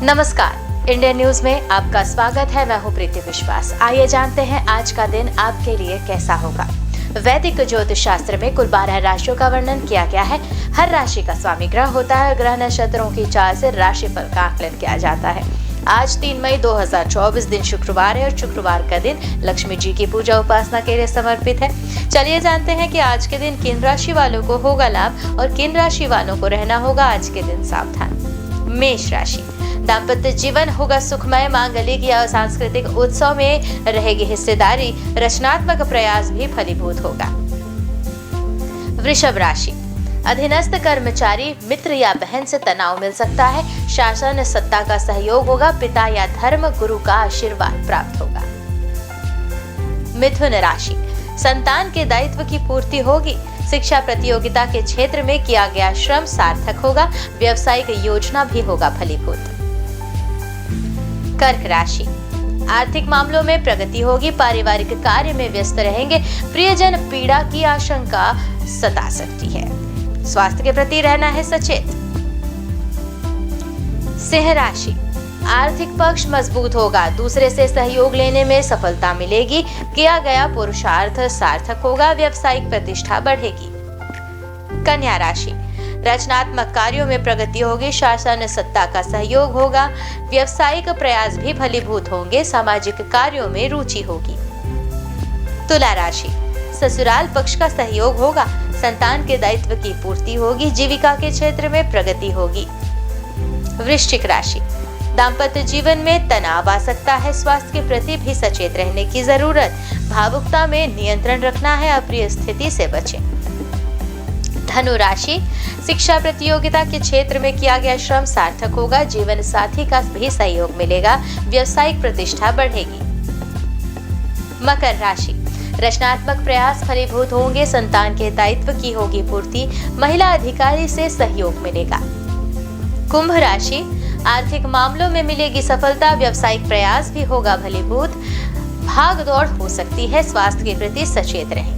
नमस्कार, Indian news में आपका स्वागत है। मैं हूं प्रीति विश्वास। आइए जानते हैं आज का दिन आपके लिए कैसा होगा। वैदिक ज्योतिष शास्त्र में कुल 12 राशियों का वर्णन किया गया है। हर राशि का स्वामी ग्रह होता है। ग्रह नक्षत्रों की चाल से राशिफल का आकलन किया जाता है। आज 3 मई 2024 दिन शुक्रवार है और शुक्रवार का दिन लक्ष्मी जी की पूजा उपासना के लिए समर्पित है। चलिए जानते हैं कि आज के दिन किन राशि वालों को होगा लाभ और किन राशि वालों को रहना होगा आज के दिन सावधान। मेष राशि, दाम्पत्य जीवन होगा सुखमय। मांगलिक या सांस्कृतिक उत्सव में रहेगी हिस्सेदारी। रचनात्मक प्रयास भी फलीभूत होगा। वृषभ राशि, अधीनस्थ कर्मचारी, मित्र या बहन से तनाव मिल सकता है। शासन सत्ता का सहयोग होगा। पिता या धर्म गुरु का आशीर्वाद प्राप्त होगा। मिथुन राशि, संतान के दायित्व की पूर्ति होगी। शिक्षा प्रतियोगिता के क्षेत्र में किया गया श्रम सार्थक होगा। व्यावसायिक योजना भी होगा फलीभूत। कर्क राशि, आर्थिक मामलों में प्रगति होगी। पारिवारिक कार्य में व्यस्त रहेंगे। प्रियजन पीड़ा की आशंका सता सकती है। स्वास्थ्य के प्रति रहना है सचेत। सिंह राशि, आर्थिक पक्ष मजबूत होगा। दूसरे से सहयोग लेने में सफलता मिलेगी। किया गया पुरुषार्थ सार्थक होगा। व्यावसायिक प्रतिष्ठा बढ़ेगी। कन्या राशि, रचनात्मक कार्यों में प्रगति होगी। शासन सत्ता का सहयोग होगा। व्यावसायिक प्रयास भी फलीभूत होंगे। सामाजिक कार्यों में रुचि होगी। तुला राशि, ससुराल पक्ष का सहयोग होगा। संतान के दायित्व की पूर्ति होगी। जीविका के क्षेत्र में प्रगति होगी। वृश्चिक राशि, दाम्पत्य जीवन में तनाव आ सकता है। स्वास्थ्य के प्रति भी सचेत रहने की जरूरत। भावुकता में नियंत्रण रखना है। अप्रिय स्थिति से बचें। धनु राशि, शिक्षा प्रतियोगिता के क्षेत्र में किया गया श्रम सार्थक होगा। जीवन साथी का भी सहयोग मिलेगा। व्यावसायिक प्रतिष्ठा बढ़ेगी। मकर राशि, रचनात्मक प्रयास फलीभूत होंगे। संतान के दायित्व की होगी पूर्ति। महिला अधिकारी से सहयोग मिलेगा। कुंभ राशि, आर्थिक मामलों में मिलेगी सफलता। व्यावसायिक प्रयास भी होगा फलीभूत। भाग दौड़ हो सकती है। स्वास्थ्य के प्रति सचेत रहें।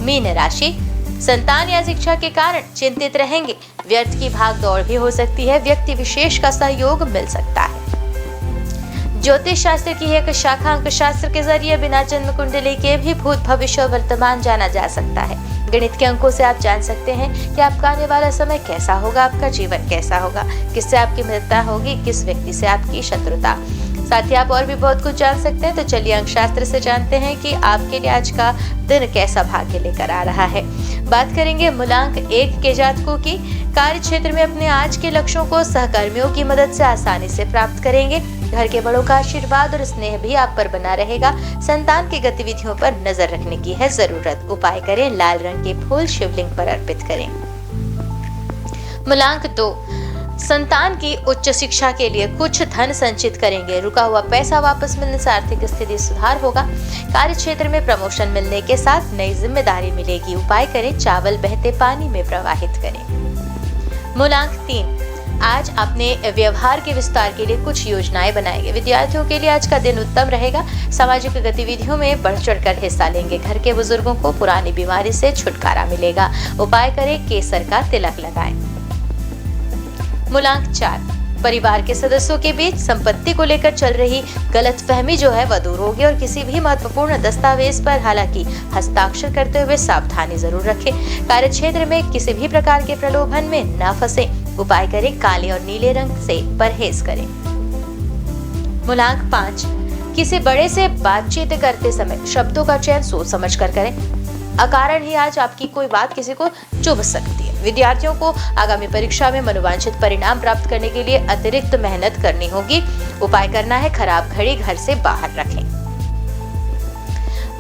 मीन राशि, संतान या शिक्षा के कारण चिंतित रहेंगे। व्यर्थ की भाग दौड़ भी हो सकती है। व्यक्ति विशेष का सहयोग मिल सकता है। ज्योतिष शास्त्र की एक शाखा अंक शास्त्र के जरिए बिना जन्म कुंडली के भी भूत भविष्य वर्तमान जाना जा सकता है। गणित के अंकों से आप जान सकते हैं कि आपका आने वाला समय कैसा होगा, आपका जीवन कैसा होगा, किससे आपकी मित्रता होगी, किस व्यक्ति से आपकी शत्रुता। साथ ही आप और भी बहुत कुछ जान सकते हैं। तो चलिए अंक शास्त्र से जानते हैं कि आपके लिए आज का दिन कैसा भाग्य लेकर आ रहा है। बात करेंगे मूलांक 1 के जातकों की। कार्य क्षेत्र में अपने आज के लक्ष्यों को सहकर्मियों की मदद से आसानी से प्राप्त करेंगे। घर के बड़ों का आशीर्वाद और स्नेह भी आप पर बना रहेगा। संतान की गतिविधियों पर नजर रखने की है जरूरत। उपाय करें, लाल रंग के फूल शिवलिंग पर अर्पित करें। मूलांक 2, संतान की उच्च शिक्षा के लिए कुछ धन संचित करेंगे। रुका हुआ पैसा वापस मिलने से आर्थिक स्थिति सुधार होगा। कार्य क्षेत्र में प्रमोशन मिलने के साथ नई जिम्मेदारी मिलेगी। उपाय करें, चावल बहते पानी में प्रवाहित करें। मूलांक 3, आज अपने व्यवहार के विस्तार के लिए कुछ योजनाएं बनाएंगे। विद्यार्थियों के लिए आज का दिन उत्तम रहेगा। सामाजिक गतिविधियों में बढ़ चढ़कर हिस्सा लेंगे। घर के बुजुर्गों को पुरानी बीमारी से छुटकारा मिलेगा। उपाय करें, केसर का तिलक लगाएं। मूलांक 4, परिवार के सदस्यों के बीच संपत्ति को लेकर चल रही गलतफहमी जो है वह दूर होगी और किसी भी महत्वपूर्ण दस्तावेज पर हालांकि हस्ताक्षर करते हुए सावधानी जरूर रखें। कार्य क्षेत्र में किसी भी प्रकार के प्रलोभन में न फंसे। उपाय करें, काले और नीले रंग से परहेज करें। मूलांक 5, किसी बड़े से बातचीत करते समय शब्दों का चयन सोच समझ कर करें। अकारण ही आज आपकी कोई बात किसी को चुभ सकती है। विद्यार्थियों को आगामी परीक्षा में मनोवांछित परिणाम प्राप्त करने के लिए अतिरिक्त मेहनत करनी होगी। उपाय करना है, खराब घड़ी घर से बाहर रखें।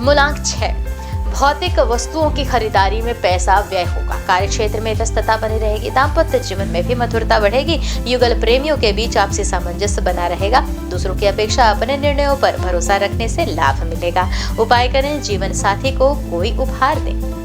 मूलांक 6, भौतिक वस्तुओं की खरीदारी में पैसा व्यय होगा। कार्य क्षेत्र में व्यस्तता बनी रहेगी। दाम्पत्य जीवन में भी मधुरता बढ़ेगी। युगल प्रेमियों के बीच आपसी सामंजस्य बना रहेगा। दूसरों की अपेक्षा अपने निर्णयों पर भरोसा रखने से लाभ मिलेगा। उपाय करें, जीवन साथी को कोई उपहार दें।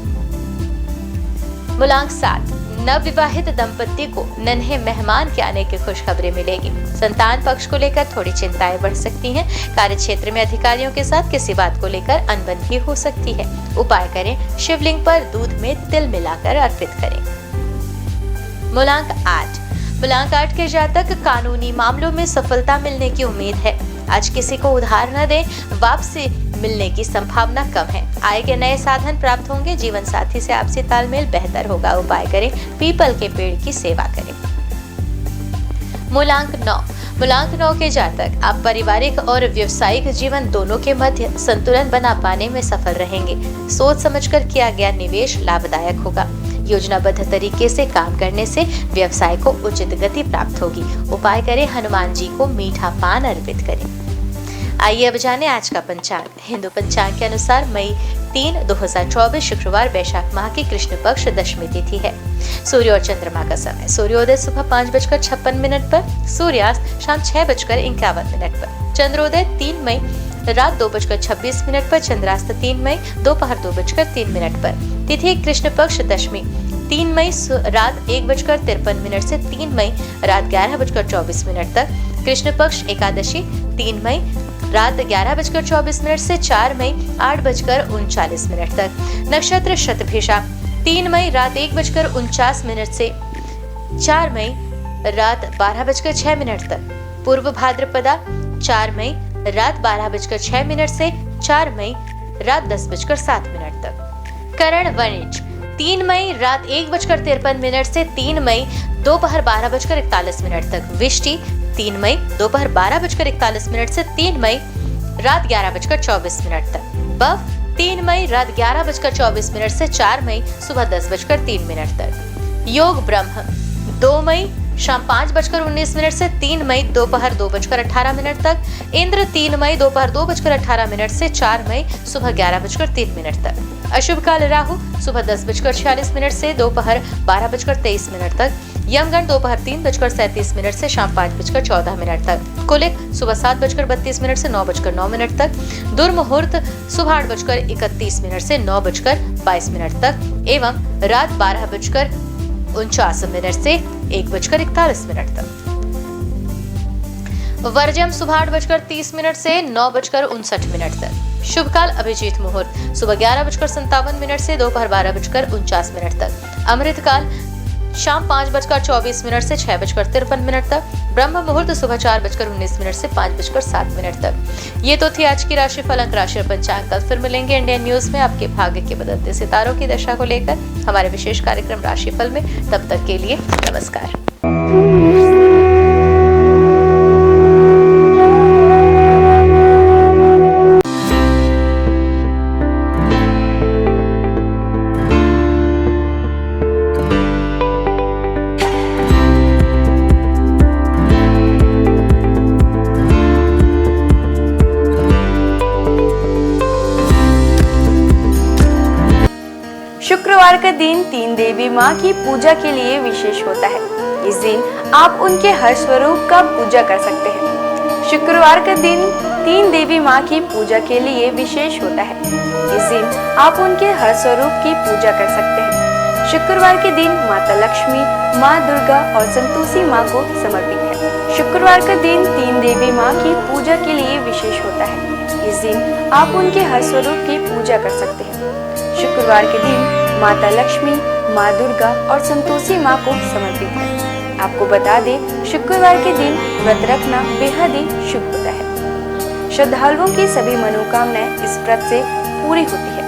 मूलांक 7, नवविवाहित दंपति को नन्हे मेहमान के आने की खुशखबरी मिलेगी। संतान पक्ष को लेकर थोड़ी चिंताएं बढ़ सकती हैं। कार्य क्षेत्र में अधिकारियों के साथ किसी बात को लेकर अनबन भी हो सकती है। उपाय करें, शिवलिंग पर दूध में तिल मिलाकर अर्पित करें। मूलांक 8, मूलांक 8 के जातक कानूनी मामलों में सफलता मिलने की उम्मीद है। आज किसी को उधार न दें, वापसी मिलने की संभावना कम है। आय के नए साधन प्राप्त होंगे। जीवन साथी से आपसी तालमेल बेहतर होगा। उपाय करें, पीपल के पेड़ की सेवा करें। मूलांक 9 के जातक आप पारिवारिक और व्यवसायिक जीवन दोनों के मध्य संतुलन बना पाने में सफल रहेंगे। सोच समझकर किया गया निवेश लाभदायक होगा। योजनाबद्ध तरीके से काम करने से व्यवसाय को उचित गति प्राप्त होगी। उपाय करें, हनुमान जी को मीठा पान अर्पित करें। आइए अब जाने आज का पंचांग। हिंदू पंचांग के अनुसार मई 3, 2024 शुक्रवार वैशाख माह की कृष्ण पक्ष दशमी तिथि है। सूर्य और चंद्रमा का समय, सूर्योदय सुबह 5:56 पर, सूर्यास्त शाम 6:51 पर, चंद्रोदय 3 मई रात 2:26 पर, चंद्रास्त 3 मई दोपहर 2:03 पर। तिथि कृष्ण पक्ष दशमी 3 मई रात 1:53 से 3 मई रात 11:24 तक। कृष्ण पक्ष एकादशी 3 मई रात 11:24 से 4 मई 8:39 तक। नक्षत्र शतभिषा 3 मई रात 1:49 से 4 मई रात 12:06 तक। पूर्व भाद्रपदा 4 मई रात 12:06 से 4 मई रात 10:07 तक। करण वणिज 3 मई रात 1:53 से 3 मई दोपहर 12:41 तक। विष्टि 3 मई दोपहर 12:41 से 3 मई रात 11:24 तक। बव 3 मई रात 11:24 से 4 मई सुबह 10:03 तक। योग ब्रह्म 2 मई शाम 5:19 से 3 मई दोपहर 2:18 तक। इंद्र 3 मई दोपहर 2:18 से 4 मई सुबह 11:03 तक। अशुभ काल राहु सुबह 10:46 से दोपहर 12:23 तक। यमगण दोपहर 3:37 से शाम 5:14 तक। कुलिक सुबह 7:32 से 9:09 तक। दुर्मुहूर्त सुबह 8:31 से 9:22 तक एवं रात 12:49 से 1:41 तक। वर्जम सुबह 8:30 से 9:59 तक। शुभ काल अभिजीत मुहूर्त सुबह 11:57 से दोपहर 12:49 तक। अमृत काल शाम 5:24 से 6:53 तक। ब्रह्म मुहूर्त सुबह 4:19 से 5:07 तक। ये तो थी आज की राशिफल अंक राशि पंचांग। कल फिर मिलेंगे इंडियन न्यूज में आपके भाग्य के बदलते सितारों की दशा को लेकर हमारे विशेष कार्यक्रम राशिफल में। तब तक के लिए नमस्कार। शुक्रवार का दिन तीन देवी माँ की पूजा के लिए विशेष होता है। इस दिन आप उनके हर स्वरूप का पूजा कर सकते हैं। शुक्रवार का दिन तीन देवी माँ की पूजा के लिए विशेष होता है। इस दिन आप उनके हर स्वरूप की पूजा कर सकते हैं। शुक्रवार के दिन माता लक्ष्मी, माँ दुर्गा और संतोषी माँ को समर्पित है। शुक्रवार का दिन तीन देवी माँ की पूजा के लिए विशेष होता है। इस दिन आप उनके हर स्वरूप की पूजा कर सकते हैं। शुक्रवार के दिन माता लक्ष्मी, माँ दुर्गा और संतोषी माँ को समर्पित है। आपको बता दें, शुक्रवार के दिन व्रत रखना बेहद ही शुभ होता है। श्रद्धालुओं की सभी मनोकामनाएं इस व्रत से पूरी होती है।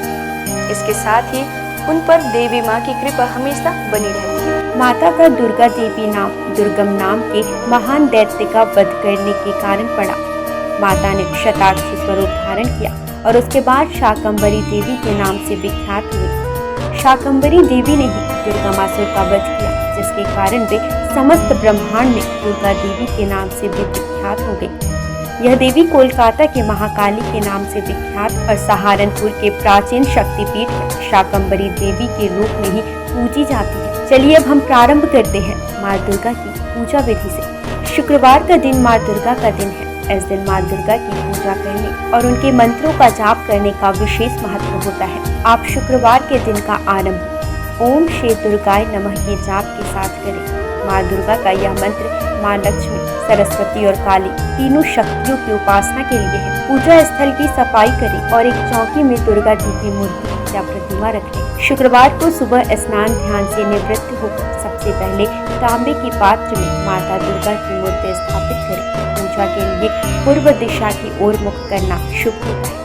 इसके साथ ही उन पर देवी माँ की कृपा हमेशा बनी रहती है। माता का दुर्गा देवी नाम दुर्गम नाम के महान दैत्य का वध करने के कारण पड़ा। माता ने शताक्षी स्वरूप धारण किया और उसके बाद शाकंभरी देवी के नाम से विख्यात हुई। शाकंभरी देवी ने ही दुर्गामासुर का वध किया, जिसके कारण वे समस्त ब्रह्मांड में दुर्गा देवी के नाम से भी विख्यात हो गई। यह देवी कोलकाता के महाकाली के नाम से विख्यात और सहारनपुर के प्राचीन शक्तिपीठ है। शाकंभरी देवी के रूप में ही पूजी जाती है। चलिए अब हम प्रारंभ करते हैं माँ दुर्गा की पूजा विधि से। शुक्रवार का दिन माँ दुर्गा का दिन है। इस दिन माँ दुर्गा की पूजा करने और उनके मंत्रों का जाप करने का विशेष महत्व होता है। आप शुक्रवार के दिन का आरंभ ओम श्री दुर्गाय नमः के जाप के साथ करें। माँ दुर्गा का यह मंत्र माँ लक्ष्मी, सरस्वती और काली तीनों शक्तियों की उपासना के लिए है। पूजा स्थल की सफाई करें और एक चौकी में दुर्गा जी की मूर्ति समस्या प्रतिमा रख लें। शुक्रवार को सुबह स्नान ध्यान से निवृत्त होकर सबसे पहले तांबे के पात्र में माता दुर्गा की मूर्ति स्थापित करें। पूजा के लिए पूर्व दिशा की ओर मुख करना शुभ होता है।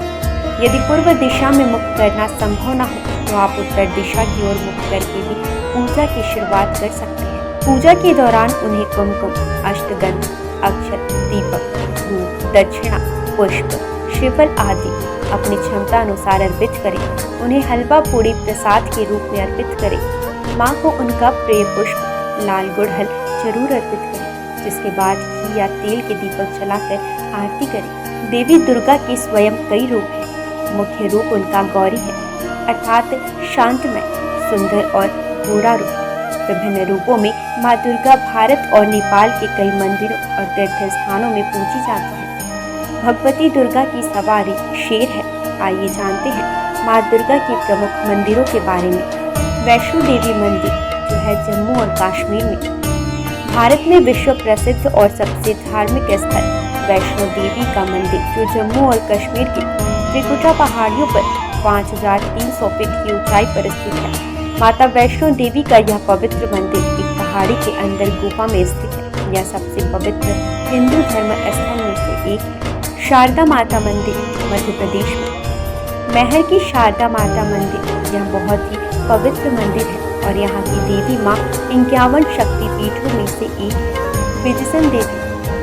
यदि पूर्व दिशा में मुख करना संभव न हो तो आप उत्तर दिशा की ओर मुख करके भी पूजा की शुरुआत कर सकते हैं। पूजा के दौरान उन्हें कुमकुम, अष्टगंध, अक्षत, दीपक, धूप, दक्षिणा, पुष्प, श्रीफल आदि अपनी क्षमता अनुसार अर्पित करें। उन्हें हलवा पूड़ी प्रसाद के रूप में अर्पित करें। माँ को उनका प्रिय पुष्प लाल गुड़हल जरूर अर्पित करें, जिसके बाद घी या तेल के दीपक जलाकर आरती करें। देवी दुर्गा के स्वयं कई रूप हैं। मुख्य रूप उनका गौरी है, अर्थात शांतमय, सुंदर और गोरा रूप। विभिन्न रूपों में माँ दुर्गा भारत और नेपाल के कई मंदिरों और तीर्थ स्थानों में पूजी जाती है। भगवती दुर्गा की सवारी शेर है। आइए जानते हैं माँ दुर्गा के प्रमुख मंदिरों के बारे में। वैष्णो देवी मंदिर जो है जम्मू और कश्मीर में। भारत में विश्व प्रसिद्ध और सबसे धार्मिक स्थल वैष्णो देवी का मंदिर जो जम्मू और कश्मीर के त्रिकुटा पहाड़ियों पर 5300 फीट की ऊंचाई पर स्थित है। माता वैष्णो देवी का यह पवित्र मंदिर एक पहाड़ी के अंदर गुफा में स्थित है। यह सबसे पवित्र हिंदू धर्म स्थल में से एक है। शारदा माता मंदिर मध्य प्रदेश में। महर की शारदा माता मंदिर यह बहुत ही पवित्र मंदिर है और यहाँ की देवी माँ 51 शक्ति पीठों में से एक है। विजयसन देवी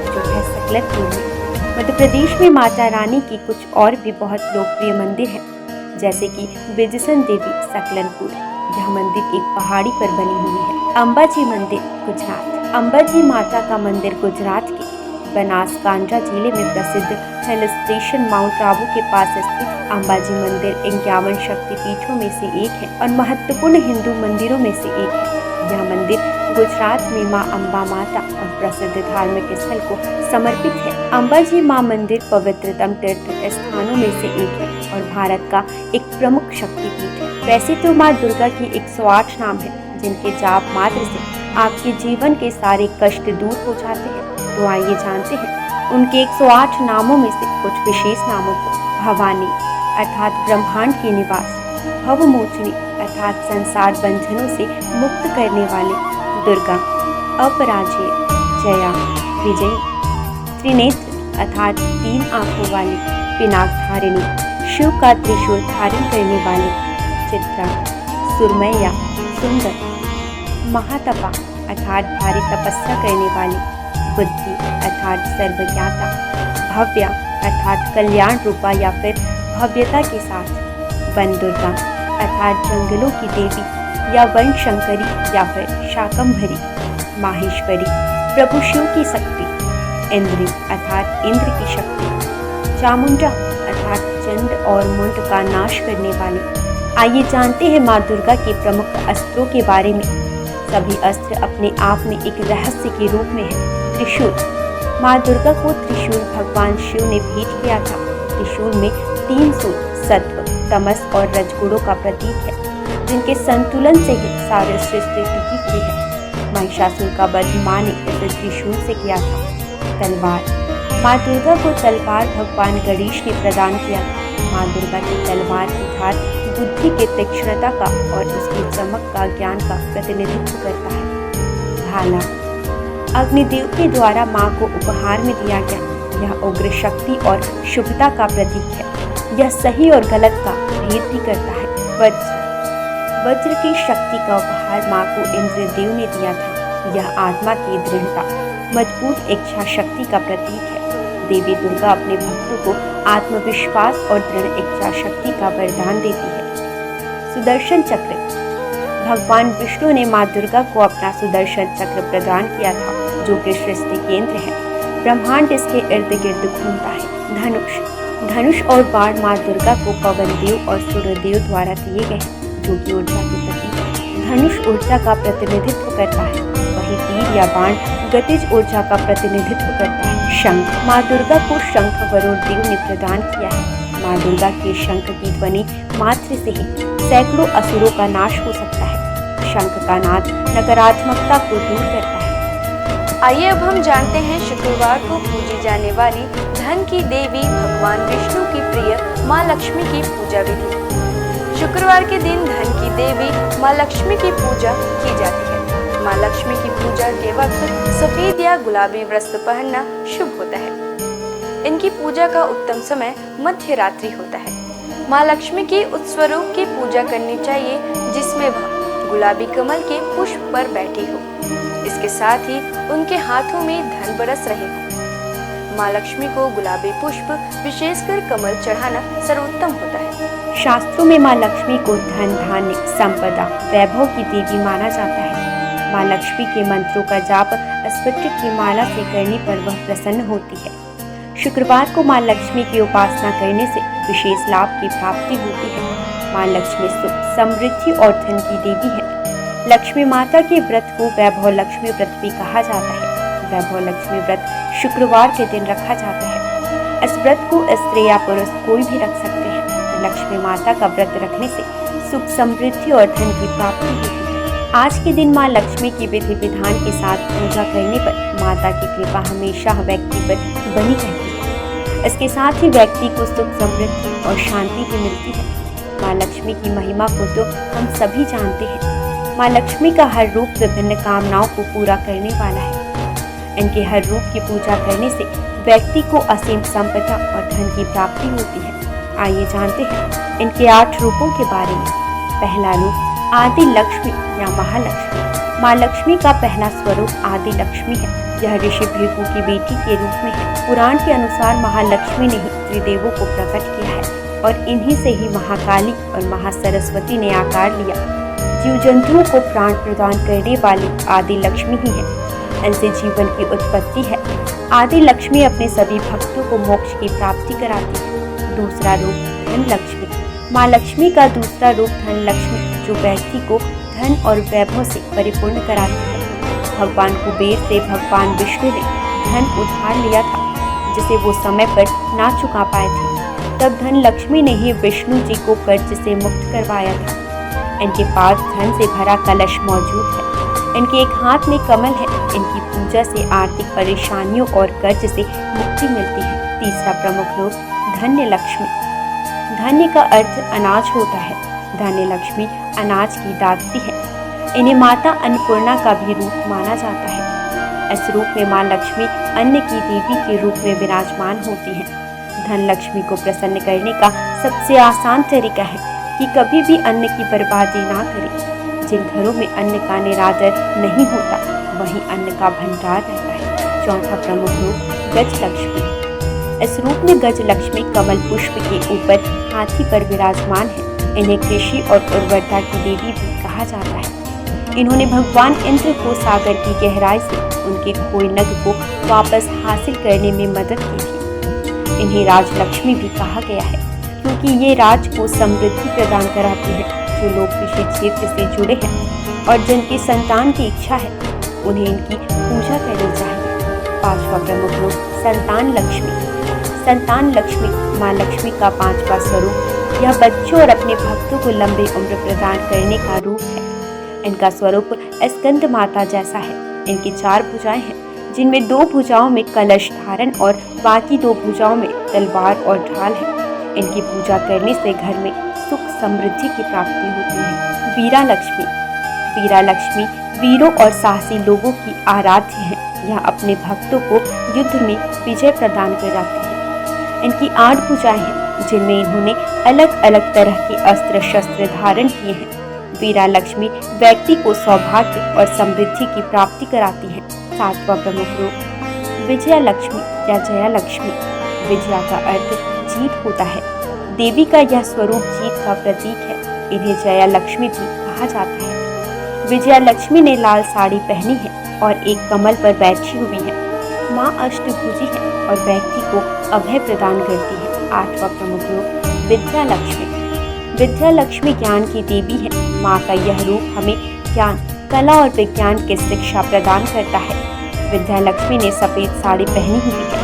जो है सकलतपुर में। मध्य प्रदेश में माता रानी की कुछ और भी बहुत लोकप्रिय मंदिर हैं, जैसे कि विजयसन देवी सकलनपुर। यह मंदिर एक पहाड़ी पर बनी हुई है। अंबाजी मंदिर गुजरात। अंबाजी माता का मंदिर गुजरात के बनासकांठा जिले में प्रसिद्ध हिल स्टेशन माउंट आबू के पास स्थित अंबाजी मंदिर 51 शक्ति पीठों में से एक है और महत्वपूर्ण हिंदू मंदिरों में से एक है। यह मंदिर गुजरात में मां अम्बा माता और प्रसिद्ध धार्मिक स्थल को समर्पित है। अंबाजी मां मंदिर पवित्रतम तीर्थ स्थानों में से एक है और भारत का एक प्रमुख शक्तिपीठ है। वैसे तो मां दुर्गा की 108 नाम है, जिनके जाप मात्र से आपके जीवन के सारे कष्ट दूर हो जाते हैं। तो आइए जानते हैं उनके 108 नामों में से कुछ विशेष नामों को। भवानी अर्थात ब्रह्मांड की निवास, भवमोचनी अर्थात संसार बंधनों से मुक्त करने वाले, दुर्गा अपराजेय, जया विजयी, त्रिनेत्र अर्थात 3 आंखों वाली, पिनाकधारिणी शिव का त्रिशूल धारण करने वाले, चित्रा सुरमैया सुंदर, महातपा अर्थात भारी तपस्या करने वाली, बुद्धि अर्थात सर्वज्ञाता, भव्या अर्थात कल्याण रूपा या फिर भव्यता के साथ, वन दुर्गा अर्थात जंगलों की देवी या वन शंकरी या फिर शाकंभरी, माहेश्वरी प्रभु शिव की शक्ति, इंद्री अर्थात इंद्र की शक्ति, चामुंडा अर्थात चंड और मुंड का नाश करने वाली। आइए जानते हैं माँ दुर्गा के प्रमुख अस्त्रों के बारे में। सभी अस्त्र अपने आप में एक रहस्य के रूप में है। त्रिशूल, माँ दुर्गा को त्रिशूल भगवान शिव ने भेंट किया था। त्रिशूल में 3 सूल सत्व, तमस और रजगुणों का प्रतीक है, जिनके संतुलन से ही सारी सृष्टि टिकी हुई है। महिषासुर का वध माँ ने इसे त्रिशूल से किया था। तलवार, माँ दुर्गा को तलवार भगवान गणेश ने प्रदान किया था। माँ दुर्गा की तलवार की धार बुद्धि के तीक्ष्णता का और उसकी चमक का ज्ञान का प्रतिनिधित्व करता है। भाला, अग्निदेव के द्वारा माँ को उपहार में दिया गया। यह उग्र शक्ति और शुभता का प्रतीक है। यह सही और गलत का भेद भी करता है। वज्र, वज्र की शक्ति का उपहार माँ को इंद्रदेव ने दिया था। यह आत्मा की दृढ़ता, मजबूत इच्छा शक्ति का प्रतीक है। देवी दुर्गा अपने भक्तों को आत्मविश्वास और दृढ़ इच्छा शक्ति का वरदान देती है। सुदर्शन चक्र, भगवान विष्णु ने माँ दुर्गा को अपना सुदर्शन चक्र प्रदान किया था, जो कि सृष्टि केंद्र है। ब्रह्मांड इसके इर्द गिर्द घूमता है। धनुष, धनुष और बाण माँ दुर्गा को पवन देव और सूर्यदेव द्वारा दिए गए हैं, जो कि ऊर्जा की प्रतीक है। धनुष ऊर्जा का प्रतिनिधित्व करता है, वही तीर या बाण गतिज ऊर्जा का प्रतिनिधित्व करता है। शंख, माँ दुर्गा को शंख वरुण देव ने प्रदान किया है। माँ दुर्गा के शंख की ध्वनि मात्र से ही सैकड़ों असुरों का नाश हो सकता है। शंख का नाद नकारात्मकता को दूर करता है। आइए अब हम जानते हैं शुक्रवार को पूजी जाने वाली धन की देवी भगवान विष्णु की प्रिय माँ लक्ष्मी की पूजा विधि। शुक्रवार के दिन धन की देवी माँ लक्ष्मी की पूजा की जाती है। माँ लक्ष्मी की पूजा के वक्त सफेद या गुलाबी वस्त्र पहनना शुभ होता है। इनकी पूजा का उत्तम समय मध्य रात्रि होता है। माँ लक्ष्मी के उस स्वरूप की पूजा करनी चाहिए जिसमें वह गुलाबी कमल के पुष्प पर बैठी हो। इसके साथ ही उनके हाथों में धन बरस रहे हो। माँ लक्ष्मी को गुलाबी पुष्प विशेषकर कमल चढ़ाना सर्वोत्तम होता है। शास्त्रों में माँ लक्ष्मी को धन, धान्य, संपदा, वैभव की देवी माना जाता है। माँ लक्ष्मी के मंत्रों का जाप स्फटिक की माला से करने पर वह प्रसन्न होती है। शुक्रवार को माँ लक्ष्मी की उपासना करने से विशेष लाभ की प्राप्ति होती है। माँ लक्ष्मी सुख, समृद्धि और धन की देवी है। लक्ष्मी माता के व्रत को वैभव लक्ष्मी व्रत भी कहा जाता है। वैभव लक्ष्मी व्रत शुक्रवार के दिन रखा जाता है। इस व्रत को स्त्री या पुरुष कोई भी रख सकते हैं। लक्ष्मी माता का व्रत रखने से सुख, समृद्धि और धन की प्राप्ति होती है। आज के दिन माँ लक्ष्मी की विधि विधान के साथ पूजा करने पर माता की कृपा हमेशा व्यक्ति पर बनी रहती है। इसके साथ ही व्यक्ति को सुख, समृद्धि और शांति भी मिलती है। माँ लक्ष्मी की महिमा को तो हम सभी जानते हैं। माँ लक्ष्मी का हर रूप विभिन्न कामनाओं को पूरा करने वाला है। इनके हर रूप की पूजा करने से व्यक्ति को असीम संपदा और धन की प्राप्ति होती है। आइए जानते हैं इनके 8 रूपों के बारे में। पहला रूप आदि लक्ष्मी या महालक्ष्मी। माँ लक्ष्मी का पहला स्वरूप आदि लक्ष्मी है। यह ऋषि भृगु की बेटी के रूप में है। पुराण के अनुसार महालक्ष्मी ने ही त्रिदेवों को प्रकट किया है और इन्हीं से ही महाकाली और महासरस्वती ने आकार लिया। जीव जंतुओं को प्राण प्रदान करने वाली आदि लक्ष्मी ही है। इनसे जीवन की उत्पत्ति है। आदि लक्ष्मी अपने सभी भक्तों को मोक्ष की प्राप्ति कराती है। दूसरा रूप धन लक्ष्मी। माँ लक्ष्मी का दूसरा रूप धन लक्ष्मी, जो व्यक्ति को धन और वैभव से परिपूर्ण कराती है। भगवान कुबेर से भगवान विष्णु ने धन उधार लिया था, जिसे वो समय पर ना चुका पाए थे। तब धन लक्ष्मी ने ही विष्णु जी को कर्ज से मुक्त करवाया था। इनके पास धन से भरा कलश मौजूद है। इनके एक हाथ में कमल है। इनकी पूजा से आर्थिक परेशानियों और कर्ज से मुक्ति मिलती है। तीसरा प्रमुख रूप धन्य लक्ष्मी। धन्य का अर्थ अनाज होता है। धन्य लक्ष्मी अनाज की दात्री है। इन्हें माता अन्नपूर्णा का भी रूप माना जाता है। इस रूप में माँ लक्ष्मी अन्न की देवी के रूप में विराजमान होती है। धन लक्ष्मी को प्रसन्न करने का सबसे आसान तरीका है कि कभी भी अन्न की बर्बादी ना करें। जिन घरों में अन्न का निरादर नहीं होता, वहीं अन्न का भंडार रहता है। चौथा प्रमुख रूप गज लक्ष्मी। इस रूप में गज लक्ष्मी कमल पुष्प के ऊपर हाथी पर विराजमान है। इन्हें कृषि और उर्वरता की देवी भी कहा जाता है। इन्होंने भगवान इंद्र को सागर की गहराई से उनके खोए नग को वापस हासिल करने में मदद की थी। इन्हें राजलक्ष्मी भी कहा गया है, क्योंकि ये राज को समृद्धि प्रदान कराती है। जो लोग कृषि क्षेत्र से जुड़े हैं और जिनकी संतान की इच्छा है, उन्हें इनकी पूजा करनी चाहिए। पांचवा प्रमुख रूप संतान लक्ष्मी। संतान लक्ष्मी माँ लक्ष्मी का पांचवा स्वरूप। यह बच्चों और अपने भक्तों को लंबी उम्र प्रदान करने का रूप है। इनका स्वरूप स्कंद माता जैसा है। इनकी 4 भुजाएं हैं, जिनमें 2 भुजाओं में कलश धारण और बाकी 2 भुजाओं में तलवार और ढाल है। इनकी पूजा करने से घर में सुख, समृद्धि की प्राप्ति होती है। वीरा लक्ष्मी। वीरा लक्ष्मी वीरों और साहसी लोगों की आराध्य है। यह अपने भक्तों को युद्ध में विजय प्रदान कराती है। इनकी 8 भुजाएं हैं, जिनमें इन्होंने अलग अलग तरह के अस्त्र शस्त्र धारण किए हैं। वीरा लक्ष्मी व्यक्ति को सौभाग्य और समृद्धि की प्राप्ति कराती है। 7वां प्रमुख रूप विजया लक्ष्मी या जया लक्ष्मी। विजया का अर्थ जीत होता है। देवी का यह स्वरूप जीत का प्रतीक है। इन्हें जया लक्ष्मी भी कहा जाता है। विजया लक्ष्मी ने लाल साड़ी पहनी है और एक कमल पर बैठी हुई है। माँ अष्टभुजी है और व्यक्ति को अभय प्रदान करती है। 8वां प्रमुख रूप विद्या लक्ष्मी। विद्या लक्ष्मी ज्ञान की देवी है। माँ का यह रूप हमें ज्ञान, कला और विज्ञान की शिक्षा प्रदान करता है। विद्या लक्ष्मी ने सफेद साड़ी पहनी हुई है।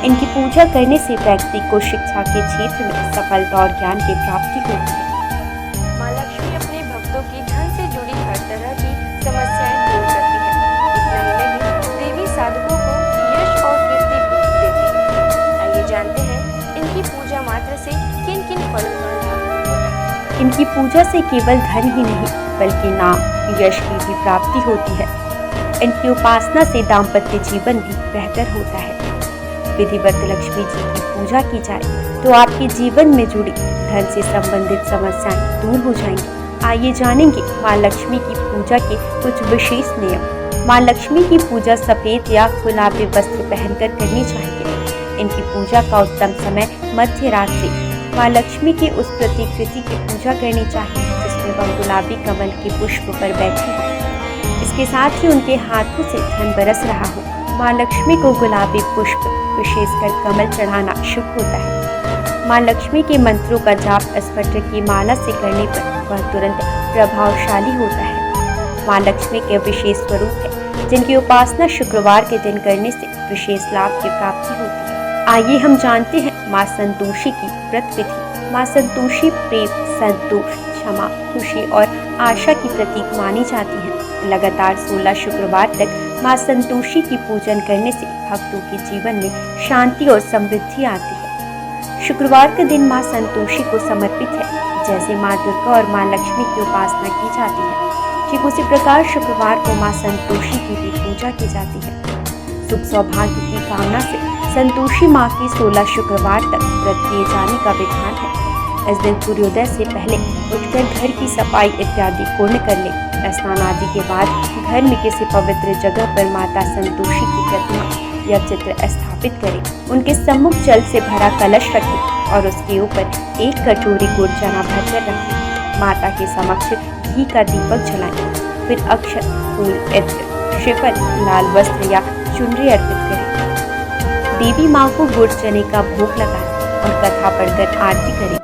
इनकी पूजा करने से व्यक्ति को शिक्षा के क्षेत्र में सफलता और ज्ञान की प्राप्ति होती है। माँ लक्ष्मी अपने भक्तों की धन से जुड़ी हर तरह की समस्याएं दूर करती है। इतना ही नहीं, देवी साधकों को यश और कीर्ति भी देती है। आइए जानते हैं इनकी पूजा मात्र से किन किन फलों का लाभ होता है। इनकी पूजा से केवल धन ही नहीं बल्कि नाम, यश की भी प्राप्ति होती है। इनकी उपासना से दाम्पत्य जीवन भी बेहतर होता है। विधिवत लक्ष्मी जी की पूजा की जाए तो आपके जीवन में जुड़ी धन से संबंधित समस्याएं दूर हो जाएंगी। आइए जानेंगे माँ लक्ष्मी की पूजा के कुछ विशेष नियम। माँ लक्ष्मी की पूजा सफेद या गुलाबी वस्त्र पहनकर करनी चाहिए। इनकी पूजा का उत्तम समय मध्य रात्रि। माँ लक्ष्मी की उस प्रतिकृति की पूजा करनी चाहिए जिसमें वह गुलाबी कमल के पुष्प पर बैठी हो। इसके साथ ही उनके हाथों से धन बरस रहा हो। माँ लक्ष्मी को गुलाबी पुष्प, विशेषकर कमल चढ़ाना शुभ होता है। माँ लक्ष्मी के मंत्रों का जाप स्फटिक की माला से करने पर वह तुरंत प्रभावशाली होता है। माँ लक्ष्मी के विशेष स्वरूप है जिनकी उपासना शुक्रवार के दिन करने से विशेष लाभ की प्राप्ति होती है। आइए हम जानते हैं माँ संतोषी की व्रत विधि। माँ संतोषी प्रेम, संतोष, क्षमा, खुशी और आशा की प्रतीक मानी जाती है। लगातार 16 शुक्रवार तक माँ संतोषी की पूजन करने से भक्तों के जीवन में शांति और समृद्धि आती है। शुक्रवार का दिन माँ संतोषी को समर्पित है। जैसे माँ दुर्गा और माँ लक्ष्मी की उपासना की जाती है, ठीक उसी प्रकार शुक्रवार को माँ संतोषी की भी पूजा की जाती है। सुख सौभाग्य की कामना से संतोषी माँ की 16 शुक्रवार तक व्रत किए जाने का विधान है। इस दिन सूर्योदय से पहले उठकर घर की सफाई इत्यादि पूर्ण कर ले। स्नान आदि के बाद घर में किसी पवित्र जगह पर माता संतोषी की प्रतिमा या चित्र स्थापित करें। उनके सम्मुख जल से भरा कलश रखें और उसके ऊपर एक कटोरी गुड़ चना भरकर रखें। माता के समक्ष घी का दीपक जलाएं। फिर अक्षत, फूल, इत्र, श्रीफल, लाल वस्त्र या चुनरी अर्पित करें। देवी माँ को गुड़ चने का भोग लगाएं और कथा पढ़कर आरती करें।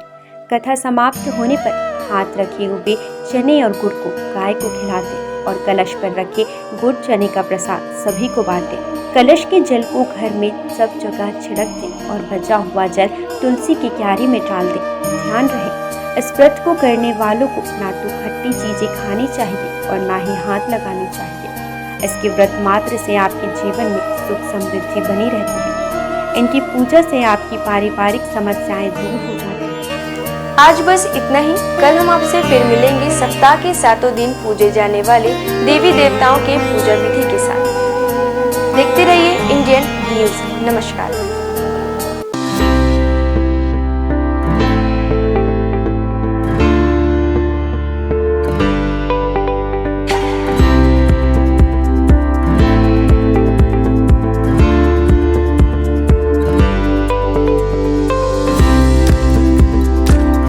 कथा समाप्त होने पर हाथ रखे हुए चने और गुड़ को गाय को खिला दें और कलश पर रखे गुड़ चने का प्रसाद सभी को बांटें। कलश के जल को घर में सब जगह छिड़क दें और बचा हुआ जल तुलसी की क्यारी में डाल दें। ध्यान रहे, इस व्रत को करने वालों को ना तो खट्टी चीजें खानी चाहिए और ना ही हाथ लगानी चाहिए। इसके व्रत मात्र से आपके जीवन में सुख समृद्धि बनी रहती है। इनकी पूजा से आपकी पारिवारिक समस्याएं दूर हो जाती हैं। आज बस इतना ही। कल हम आपसे फिर मिलेंगे सप्ताह के 7 दिन पूजे जाने वाले देवी देवताओं के पूजा विधि के साथ। देखते रहिए इंडियन न्यूज़। नमस्कार।